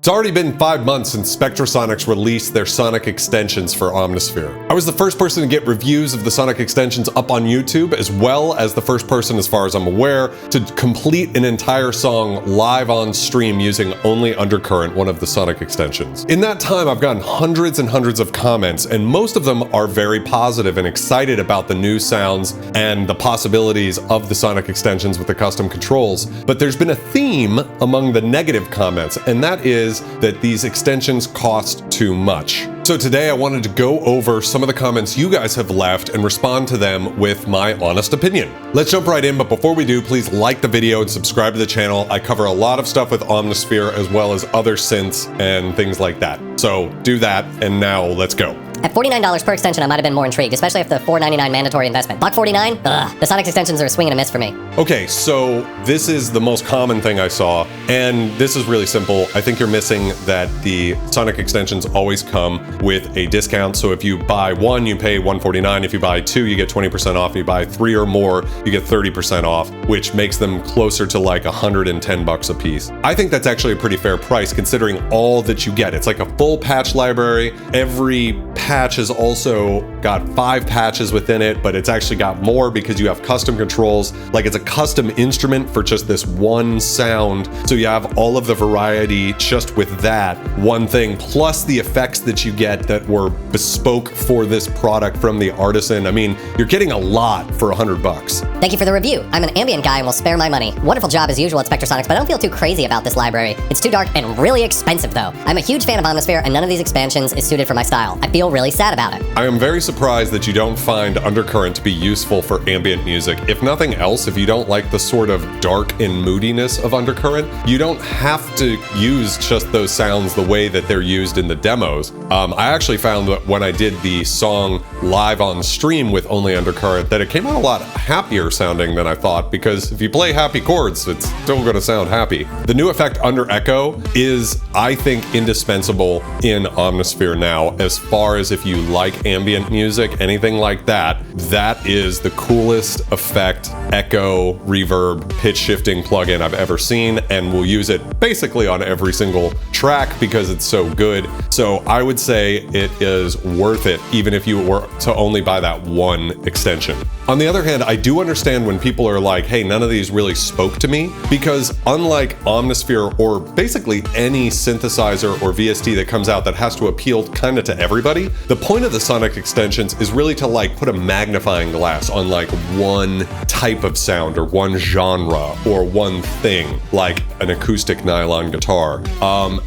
It's already been 5 months since Spectrasonics released their Sonic Extensions for Omnisphere. I was the first person to get reviews of the Sonic Extensions up on YouTube, as well as the first person, as far as I'm aware, to complete an entire song live on stream using only Undercurrent, one of the Sonic Extensions. In that time, I've gotten hundreds and hundreds of comments, and most of them are very positive and excited about the new sounds and the possibilities of the Sonic Extensions with the custom controls. But there's been a theme among the negative comments, and that is that these extensions cost too much. So today I wanted to go over some of the comments you guys have left and respond to them with my honest opinion. Let's jump right in, but before we do, please like the video and subscribe to the channel. I cover a lot of stuff with Omnisphere as well as other synths and things like that. So do that, and now let's go. At $49 per extension, I might have been more intrigued, especially after the $4.99 mandatory investment. $149? Ugh. The Sonic Extensions are a swing and a miss for me. Okay, so this is the most common thing I saw, and this is really simple. I think you're missing that the Sonic Extensions always come with a discount. So if you buy one, you pay $149. If you buy two, you get 20% off. If you buy three or more, you get 30% off, which makes them closer to like $110 a piece. I think that's actually a pretty fair price considering all that you get. It's like a full patch library. Every patch has also got 5 patches within it, but it's actually got more because you have custom controls. Like, it's a custom instrument for just this one sound. So you have all of the variety just with that one thing, plus the effects that you get that were bespoke for this product from the artisan. I mean, you're getting a lot for $100. Thank you for the review. I'm an ambient guy and will spare my money. Wonderful job as usual at Spectrasonics, but I don't feel too crazy about this library. It's too dark and really expensive though. I'm a huge fan of Omnisphere and none of these expansions is suited for my style. I feel really sad about it. I am very surprised that you don't find Undercurrent to be useful for ambient music. If nothing else, if you don't like the sort of dark and moodiness of Undercurrent, you don't have to use just those sounds the way that they're used in the demos. I actually found that when I did the song live on stream with only Undercurrent, that it came out a lot happier sounding than I thought, because if you play happy chords, it's still going to sound happy. The new effect Under Echo is, I think, indispensable in Omnisphere now, as far as if you like ambient music, anything like that, that is the coolest effect, echo, reverb, pitch shifting plugin I've ever seen, and we'll use it basically on every single track because it's so good. So I would say it is worth it, even if you were to only buy that one extension. On the other hand, I do understand when people are like, hey, none of these really spoke to me, because unlike Omnisphere or basically any synthesizer or VST that comes out that has to appeal kind of to everybody, the point of the Sonic Extensions is really to like put a magnifying glass on like one type of sound or one genre or one thing, like an acoustic nylon guitar.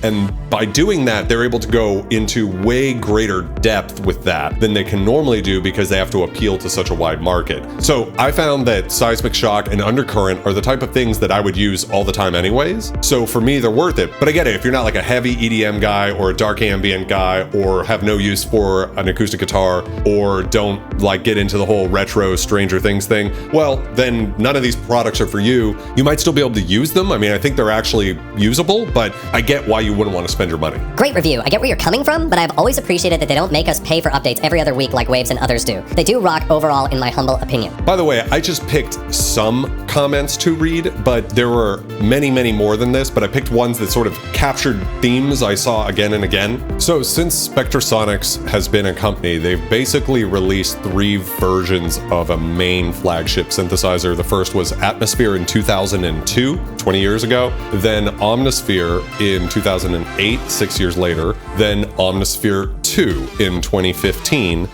And by doing that, they're able to go into way greater depth with that than they can normally do because they have to appeal to such a wide market. So I found that Seismic Shock and Undercurrent are the type of things that I would use all the time anyways. So for me, they're worth it. But I get it, if you're not like a heavy EDM guy or a dark ambient guy or have no use for an acoustic guitar or don't like get into the whole retro Stranger Things thing, well, then none of these products are for you. You might still be able to use them. I mean, I think they're actually usable, but I get why you wouldn't want to spend your money. Great review. I get where you're coming from, but I've always appreciated that they don't make us pay for updates every other week like Waves and others do. They do rock overall, in my humble opinion. By the way, I just picked some comments to read, but there were many, many more than this, but I picked ones that sort of captured themes I saw again and again. So since Spectrasonics has been a company, they've basically released 3 versions of a main flagship synthesizer. The first was Atmosphere in 2002, 20 years ago, then Omnisphere in 2008, 6 years later, then Omnisphere 2 in 2015,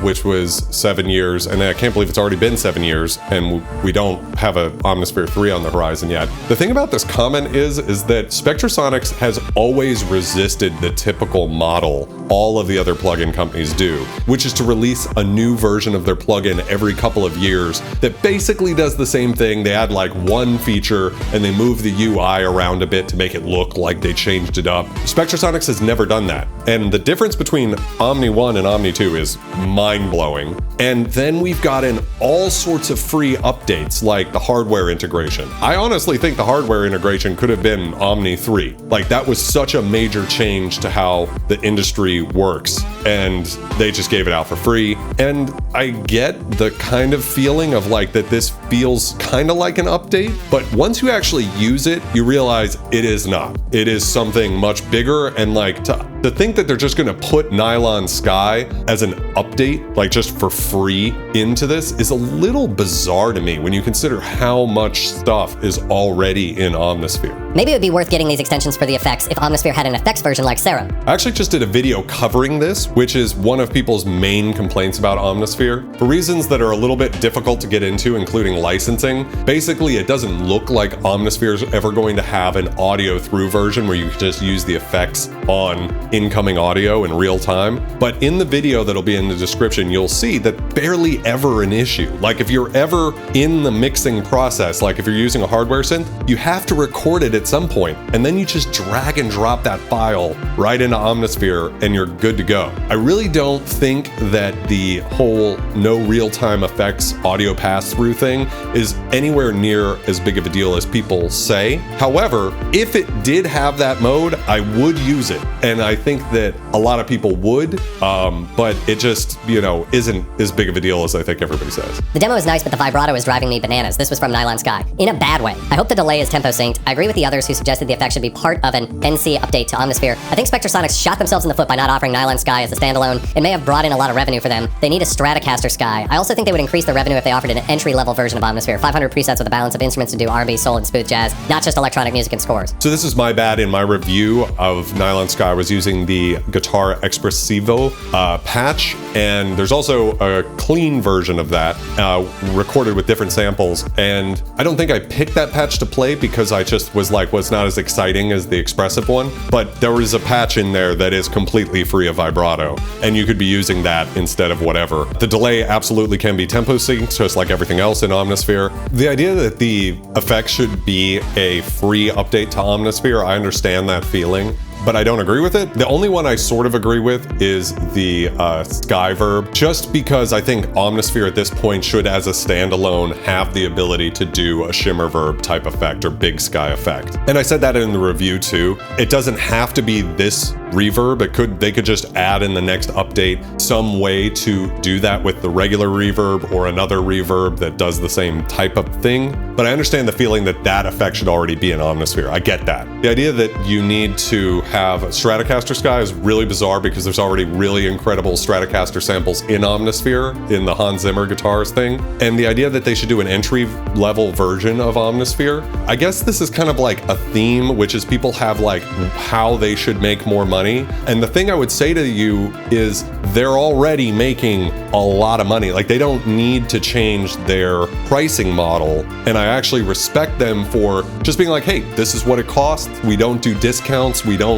which was 7 years, and I can't believe it's already been 7 years, and we don't have a Omnisphere 3 on the horizon yet. The thing about this comment is that Spectrasonics has always resisted the typical model all of the other plugin companies do, which is to release a new version of their plugin every couple of years that basically does the same thing. They add like one feature and they move the UI around a bit to make it look like they changed it up. Spectrasonics has never done that. And the difference between Omni 1 and Omni 2 is mind-blowing. And then we've gotten all sorts of free updates like the hardware integration. I honestly think the hardware integration could have been Omni 3. Like that was such a major change to how the industry works, and they just gave it out for free. And I get the kind of feeling of like that this feels kind of like an update, but once you actually use it, you realize it is not. It is something much bigger, and like to think that they're just gonna put Nylon Sky as an update, like just for free into this, is a little bizarre to me when you consider how much stuff is already in Omnisphere. Maybe it would be worth getting these extensions for the effects if Omnisphere had an effects version like Serum. I actually just did a video covering this, which is one of people's main complaints about Omnisphere. For reasons that are a little bit difficult to get into, including licensing, basically it doesn't look like Omnisphere is ever going to have an audio through version where you can just use the effects on incoming audio in real time. But in the video that'll be in the description, you'll see that barely ever an issue. Like if you're ever in the mixing process, like if you're using a hardware synth, you have to record it at some point, and then you just drag and drop that file right into Omnisphere and you're good to go. I really don't think that the whole no real-time effects audio pass-through thing is anywhere near as big of a deal as people say. However, if it did have that mode, I would use it, and I think that a lot of people would, but it just, isn't as big of a deal as I think everybody says. The demo is nice, but the vibrato is driving me bananas. This was from Nylon Sky. In a bad way. I hope the delay is tempo synced. I agree with the others who suggested the effect should be part of an NC update to Omnisphere. I think Spectrasonics shot themselves in the foot by not offering Nylon Sky as a standalone. It may have brought in a lot of revenue for them. They need a Stratocaster Sky. I also think they would increase the revenue if they offered an entry-level version of Omnisphere. 500 presets with a balance of instruments to do R&B, soul, and smooth jazz, not just electronic music and scores. So this is my bad. In my review of Nylon Sky, I was using the Guitar Espressivo patch, and there's also a clean version of that recorded with different samples, and I don't think I picked that patch to play because I just was like, well, it's not as exciting as the expressive one, but there was a patch in there that is completely free of vibrato, and you could be using that instead of whatever. The delay absolutely can be tempo synced, just like everything else in Omnisphere. The idea that the effects should be a free update to Omnisphere, I understand that feeling, but I don't agree with it. The only one I sort of agree with is the Sky Verb, just because I think Omnisphere at this point should, as a standalone, have the ability to do a shimmer verb type effect or big sky effect. And I said that in the review too. It doesn't have to be this reverb. They could just add in the next update some way to do that with the regular reverb or another reverb that does the same type of thing. But I understand the feeling that that effect should already be in Omnisphere. I get that. The idea that you need to have a Stratocaster Sky is really bizarre because there's already really incredible Stratocaster samples in Omnisphere in the Hans Zimmer guitars thing. And the idea that they should do an entry-level version of Omnisphere, I guess this is kind of like a theme, which is people have like how they should make more money. And the thing I would say to you is they're already making a lot of money. Like they don't need to change their pricing model. And I actually respect them for just being like, hey, this is what it costs. We don't do discounts. We don't,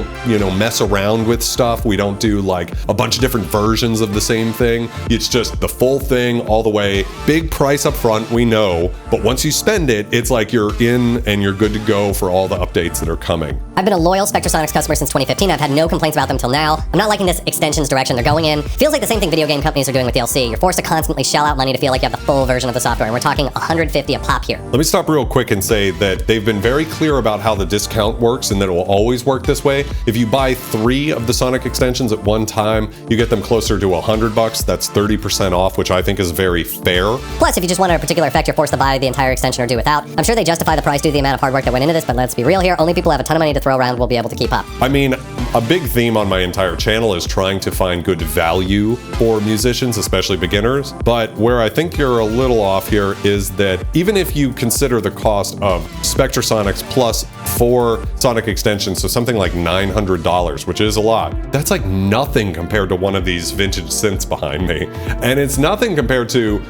mess around with stuff. We don't do like a bunch of different versions of the same thing. It's just the full thing all the way. Big price up front, we know. But once you spend it, it's like you're in and you're good to go for all the updates that are coming. I've been a loyal Spectrasonics customer since 2015. I've had no complaints about them till now. I'm not liking this extensions direction they're going in. Feels like the same thing video game companies are doing with DLC. You're forced to constantly shell out money to feel like you have the full version of the software, and we're talking $150 a pop here. Let me stop real quick and say that they've been very clear about how the discount works and that it will always work this way. If you buy 3 of the Sonic extensions at one time, you get them closer to $100. That's 30% off, which I think is very fair. Plus, if you just wanted a particular effect, you're forced to buy the entire extension or do without. I'm sure they justify the price due to the amount of hard work that went into this, but let's be real here. Only people who have a ton of money to throw around will be able to keep up. I mean, a big theme on my entire channel is trying to find good value for musicians, especially beginners. But where I think you're a little off here is that even if you consider the cost of Spectrasonics plus 4 Sonic extensions, so something like $900, which is a lot, that's like nothing compared to one of these vintage synths behind me. And it's nothing compared to,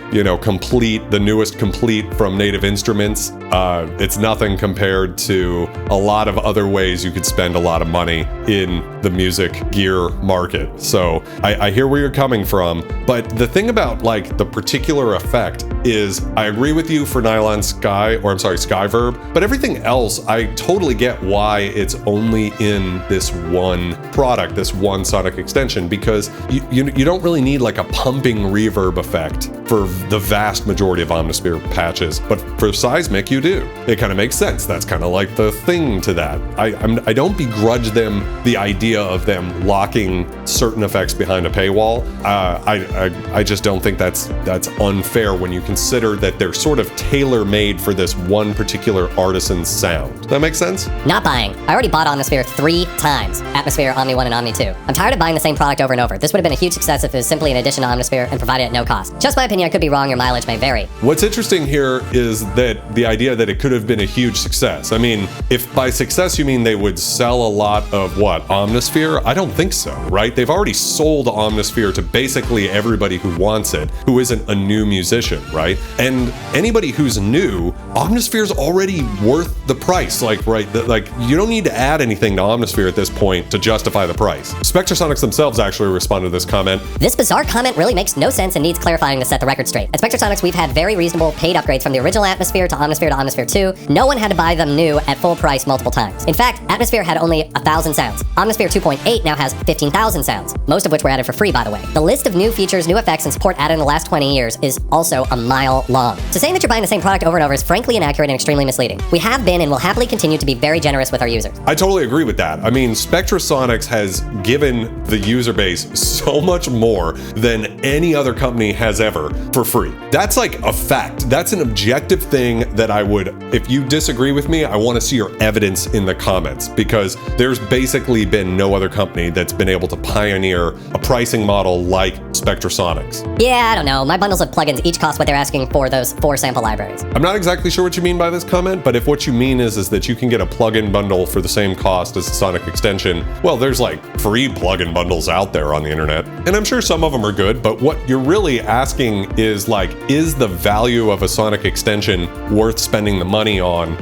Complete, the newest Complete from Native Instruments. It's nothing compared to a lot of other ways you could spend a lot of money in the music gear market. So I hear where you're coming from, but the thing about like the particular effect, is I agree with you for Nylon Sky, or I'm sorry, Skyverb, but everything else, I totally get why it's only in this one product, this one Sonic extension, because you don't really need like a pumping reverb effect for the vast majority of Omnisphere patches, but for Seismic you do. It kind of makes sense. That's kind of like the thing to that. I don't begrudge them the idea of them locking certain effects behind a paywall. I just don't think that's unfair when you consider that they're sort of tailor-made for this one particular artisan's sound. Does that make sense? Not buying. I already bought Omnisphere 3 times. Atmosphere, Omni 1, and Omni 2. I'm tired of buying the same product over and over. This would have been a huge success if it was simply an addition to Omnisphere and provided at no cost. Just my opinion, I could be wrong, your mileage may vary. What's interesting here is that the idea that it could have been a huge success. I mean, if by success you mean they would sell a lot of what, Omnisphere? I don't think so, right? They've already sold Omnisphere to basically everybody who wants it, who isn't a new musician, right? And anybody who's new, Omnisphere's already worth the price. Like, right, like you don't need to add anything to Omnisphere at this point to justify the price. Spectrasonics themselves actually responded to this comment. This bizarre comment really makes no sense and needs clarifying to set the record straight. At Spectrasonics, we've had very reasonable paid upgrades from the original Atmosphere to Omnisphere 2. No one had to buy them new at full price multiple times. In fact, Atmosphere had only 1,000 sounds. Omnisphere 2.8 now has 15,000 sounds, most of which were added for free, by the way. The list of new features, new effects, and support added in the last 20 years is also a mile long. So saying that you're buying the same product over and over is frankly inaccurate and extremely misleading. We have been and will happily continue to be very generous with our users. I totally agree with that. I mean, Spectrasonics has given the user base so much more than any other company has ever for free. That's like a fact. That's an objective thing that I would, if you disagree with me, I want to see your evidence in the comments, because there's basically been no other company that's been able to pioneer a pricing model like Spectrasonics. Yeah, I don't know. My bundles of plugins each cost what they're asking for those 4 sample libraries. I'm not exactly sure what you mean by this comment, but if what you mean is that you can get a plugin bundle for the same cost as a Sonic extension, well, there's like free plugin bundles out there on the internet, and I'm sure some of them are good, but what you're really asking is like, is the value of a Sonic extension worth spending the money on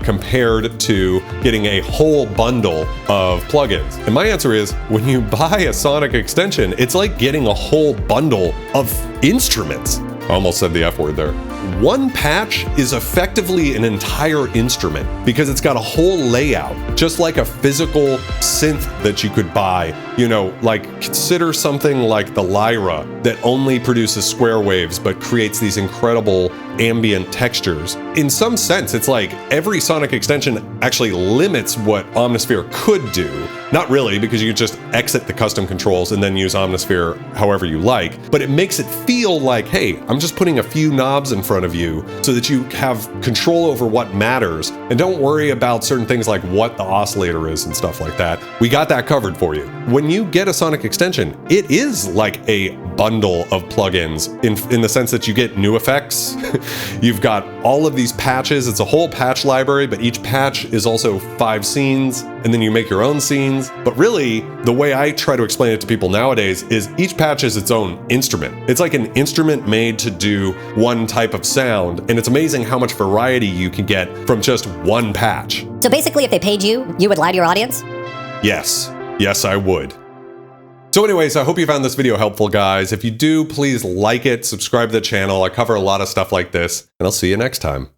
compared to getting a whole bundle of plugins? And my answer is, when you buy a Sonic extension, it's like getting a whole bundle of instruments. I almost said the F word there. One patch is effectively an entire instrument because it's got a whole layout, just like a physical synth that you could buy. You know, like consider something like the Lyra that only produces square waves but creates these incredible ambient textures. In some sense, it's like every Sonic extension actually limits what Omnisphere could do. Not really, because you just exit the custom controls and then use Omnisphere however you like, but it makes it feel like, hey, I'm just putting a few knobs in front of you so that you have control over what matters and don't worry about certain things like what the oscillator is and stuff like that. We got that covered for you. When you get a Sonic extension, it is like a bundle of plugins in the sense that you get new effects. You've got all of these patches. It's a whole patch library, but each patch is also 5 scenes, and then you make your own scenes. But really, the way I try to explain it to people nowadays is each patch is its own instrument. It's like an instrument made to do one type of sound, and it's amazing how much variety you can get from just one patch. So basically, if they paid you, you would lie to your audience? Yes. Yes, I would. So anyways, I hope you found this video helpful, guys. If you do, please like it, subscribe to the channel. I cover a lot of stuff like this, and I'll see you next time.